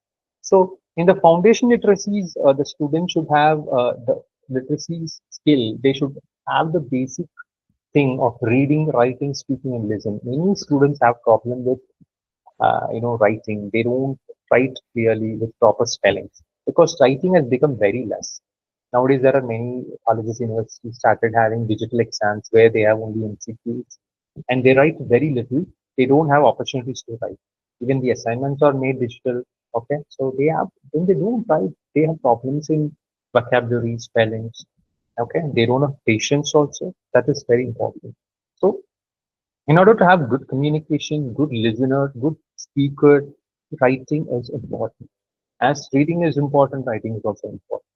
So in the foundation literacies, the student should have the literacy skill. They should have the basic thing of reading, writing, speaking, and listening. Many students have problem with writing. They don't write clearly with proper spellings because writing has become very less. Nowadays, there are many colleges, universities started having digital exams where they have only MCQs and they write very little. They don't have opportunities to write. Even the assignments are made digital. Okay, so when they don't write, they have problems in vocabulary, spellings. Okay, they don't have patience also. That is very important. So in order to have good communication, good listener, good speaker, writing is important. As reading is important, writing is also important.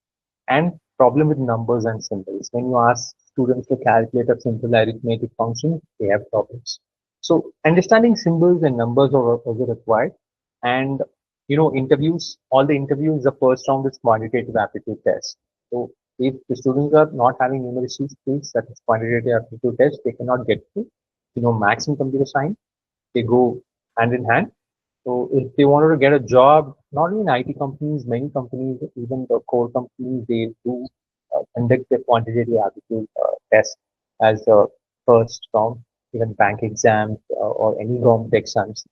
And problem with numbers and symbols. When you ask students to calculate a simple arithmetic function, they have problems. So understanding symbols and numbers are also required. And interviews, all the interviews, the first round is quantitative aptitude test. So if the students are not having numeracy skills, that is quantitative aptitude test, they cannot get to, maths and computer science. They go hand in hand. So if they wanted to get a job, not only in IT companies, many companies, even the core companies, they do conduct the quantitative aptitude test as the first round, even bank exams or any government exams.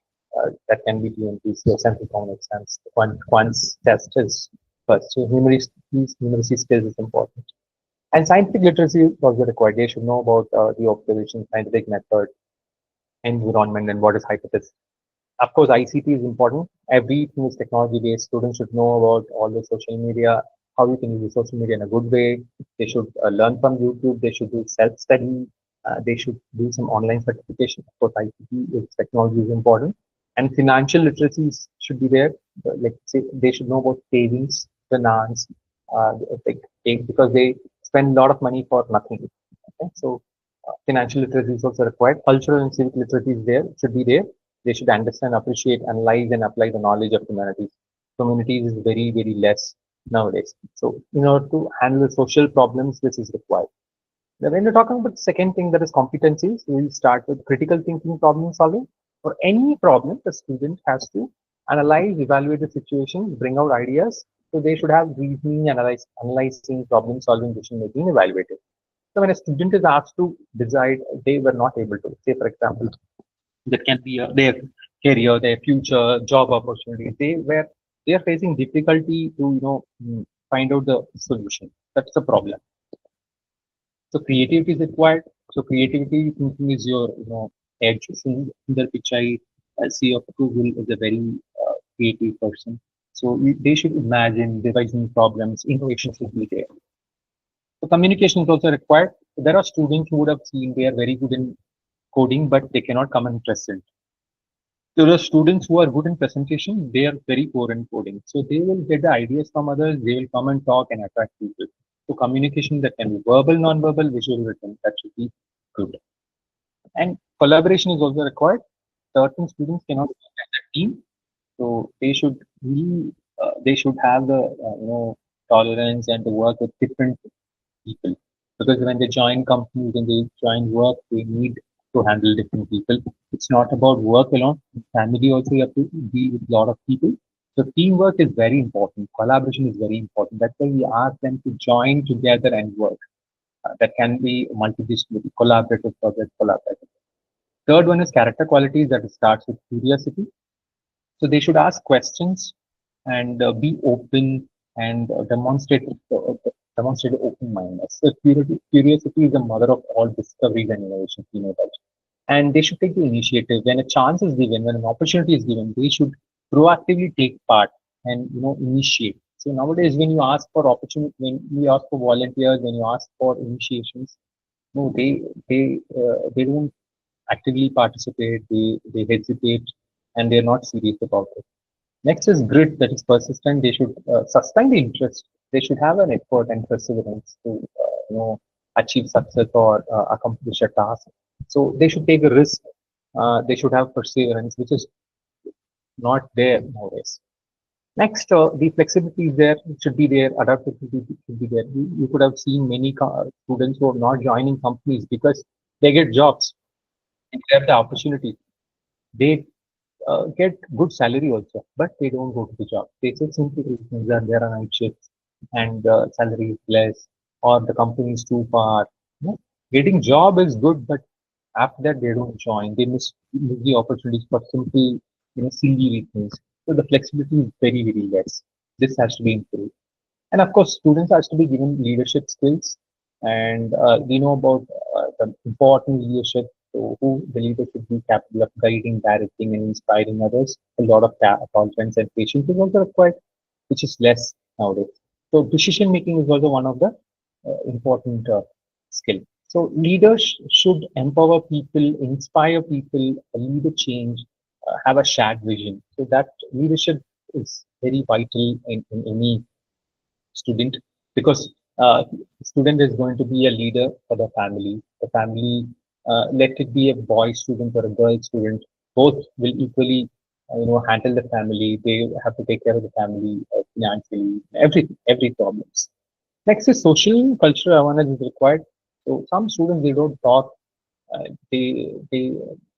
that can be TNPs, the central common exams. Once test is first. So numeracy skills is important. And scientific literacy is also required. They should know about the observation, scientific method, environment, and what is hypothesis. Of course, ICT is important. Everything is technology based. Students should know about all the social media, how you can use the social media in a good way. They should learn from YouTube. They should do self study. They should do some online certification. Of course, ICT is technology is important. And financial literacies should be there. Like say, they should know about savings, finance, like, because they spend a lot of money for nothing. Okay? So financial literacy is also required. Cultural and civic literacy is there, should be there. They should understand, appreciate, analyze, and apply the knowledge of humanities. Communities is very, very less nowadays. So, in order to handle the social problems, this is required. Now, when we're talking about the second thing, that is competencies, we'll start with critical thinking, problem solving. For any problem, the student has to analyze, evaluate the situation, bring out ideas. So they should have reasoning, analyzing, problem solving, decision making, evaluative. So when a student is asked to decide, they were not able to. Say, for example, that can be their career, their future, job opportunities. They are facing difficulty to find out the solution. That's the problem. So creativity is required. So creativity thinking is your edge. Sundar Pichai, CEO of Google, is a very creative person. So they should imagine devising problems. Innovation should be there. So communication is also required. There are students who would have seen they are very good in coding, but they cannot come and present. There are students who are good in presentation, they are very poor in coding. So they will get the ideas from others, they will come and talk and attract people. So communication that can be verbal, non-verbal, visual, written, that should be good. And collaboration is also required. Certain students cannot work as a team, so they should really, they should have the tolerance and to work with different people, because when they join companies and they join work, they need to handle different people. It's not about work alone. In family also, you have to deal with a lot of people. So teamwork is very important. Collaboration is very important. That's why we ask them to join together and work. That can be multidisciplinary, collaborative project, collaborative. Third one is character qualities, that starts with curiosity. So they should ask questions and be open and demonstrate open mindedness. So curiosity is the mother of all discoveries and innovations. We know that. And they should take the initiative when a chance is given, when an opportunity is given. They should proactively take part and initiate. So nowadays, when you ask for opportunity, when you ask for volunteers, when you ask for initiations, no, they don't actively participate. They hesitate and they're not serious about it. Next is grit, that is persistent. They should sustain the interest. They should have an effort and perseverance to achieve success or accomplish a task. So they should take a risk. They should have perseverance, which is not there nowadays. Next, the flexibility is there. It should be there. Adaptability should be there. You could have seen many students who are not joining companies because they get jobs and they have the opportunity. They get good salary also, but they don't go to the job. They say simple reasons that there are night shifts and salary is less, or the company is too far. Getting job is good, but after that they don't join. They miss the opportunities for simple, silly reasons. So the flexibility is very, very less. This has to be improved. And of course, students has to be given leadership skills, and we know about the important leadership. So, who the leader should be capable of guiding, directing, and inspiring others. A lot of tolerance and patience is also required, which is less nowadays. So, decision making is also one of the important skill. So, leaders should empower people, inspire people, lead a change, have a shared vision. So, that leadership is very vital in any student, because student is going to be a leader for the family. The family, let it be a boy student or a girl student, both will equally, handle the family. They have to take care of the family financially, every problems. Next is social and cultural awareness is required. So some students they don't talk, they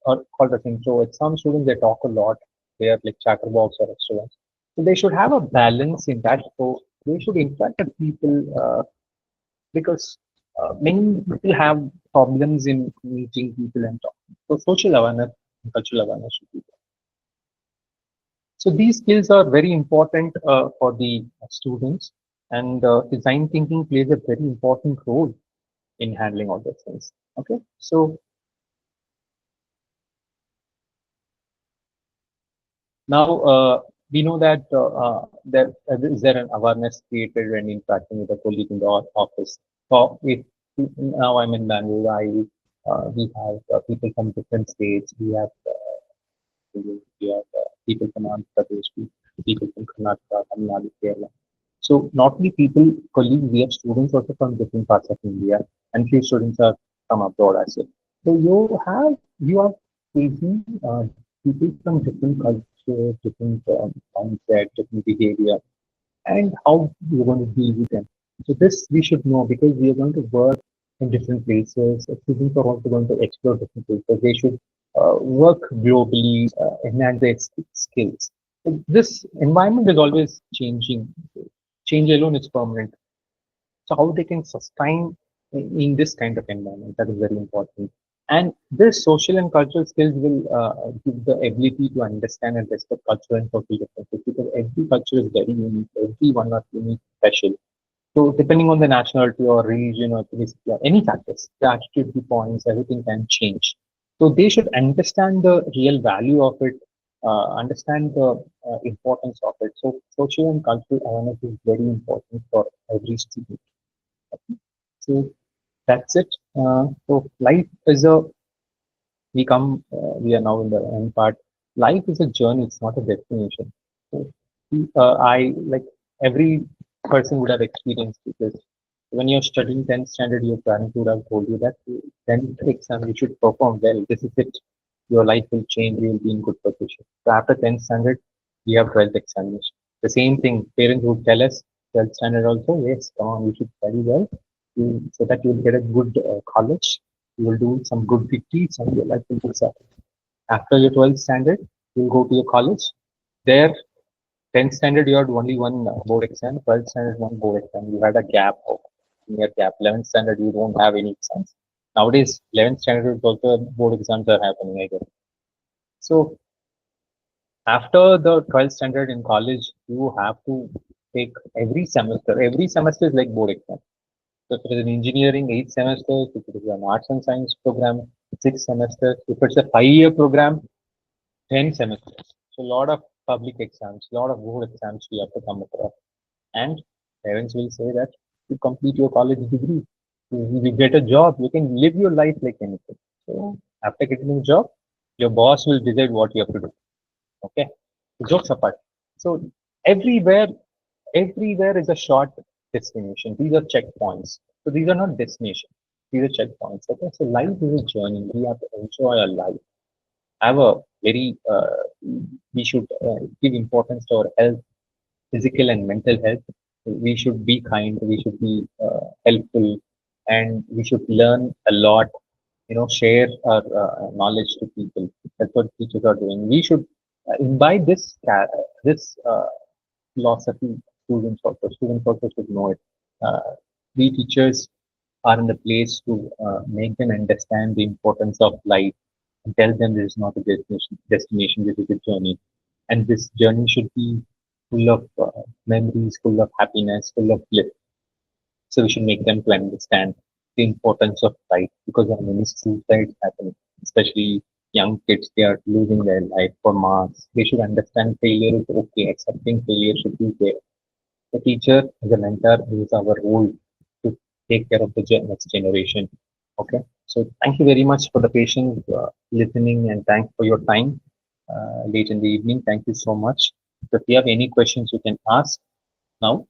are called as introverts. Some students they talk a lot. They are like chatterbox or extroverts. So they should have a balance in that. So they should interact with people because many people have problems in meeting people and talking. So social awareness and cultural awareness should be there. So these skills are very important for the students, and design thinking plays a very important role in handling all those things. Okay, so now we know that there is there an awareness created when interacting with a colleague in the office. So if now I'm in Bangalore, we have people from different states. We have people from Andhra Pradesh, people from Karnataka, Tamil Nadu, Kerala. So not only people, colleagues, we have students also from different parts of India, and few students are from abroad as well. So you are facing people from different culture, different mindset, different behavior, and how you're going to deal with them. So this we should know because we are going to work in different places. Students are also going to explore different places. They should work globally, enhance their skills. So this environment is always changing. Change alone is permanent. So how they can sustain in this kind of environment, that is very important. And this social and cultural skills will give the ability to understand and respect cultural and social differences because every culture is very unique, every one are unique, special. So depending on the nationality or religion or ethnicity or any factors, the attitude, the points, everything can change. So they should understand the real value of it, understand the importance of it. So social and cultural awareness is very important for every student. So that's it. So life is a we are now in the end part. Life is a journey, it's not a destination. So I like every person would have experienced this. When you're studying 10th standard, your parents would have told you that 10th exam you should perform well. This is it. Your life will change, you will be in good position. So after 10th standard, we have 12th examination. The same thing, parents would tell us 12th standard also, yes, come on, you should study well so that you will get a good college, you will do some good degrees and your life will be set. After your 12th standard, you'll go to your college. There, 10th standard, you had only one board exam, 12th standard, one board exam. You had a gap of near gap. 11th standard, you don't have any exams. Nowadays, 11th standard also board exams are happening, I guess. So after the 12th standard in college, you have to take every semester. Every semester is like board exam. So if it is an engineering, 8 semesters. If it is an arts and science program, 6 semesters. If it's a 5-year program, 10 semesters. So a lot of public exams, a lot of board exams we have to come across. And parents will say that you complete your college degree, you get a job, you can live your life like anything. So after getting a job, your boss will decide what you have to do. Okay, jokes apart. So everywhere, everywhere is a short destination. These are checkpoints. So these are not destinations. These are checkpoints. Okay, so life is a journey. We have to enjoy our life. Have a very. We should give importance to our health, physical and mental health. We should be kind. We should be helpful, and we should learn a lot. Share our knowledge to people. That's what teachers are doing. We should imbibe this philosophy. Students also should know it. We teachers are in the place to make them understand the importance of life and tell them this is not a destination, this is a journey. And this journey should be full of memories, full of happiness, full of bliss. So we should make them to understand the importance of life because there are many suicides happening, especially young kids. They are losing their life for marks. They should understand failure is okay. Accepting failure should be there. The teacher, as a mentor, is our role to take care of the next generation. Okay. So thank you very much for the patience, listening, and thanks for your time late in the evening. Thank you so much. So if you have any questions, you can ask now.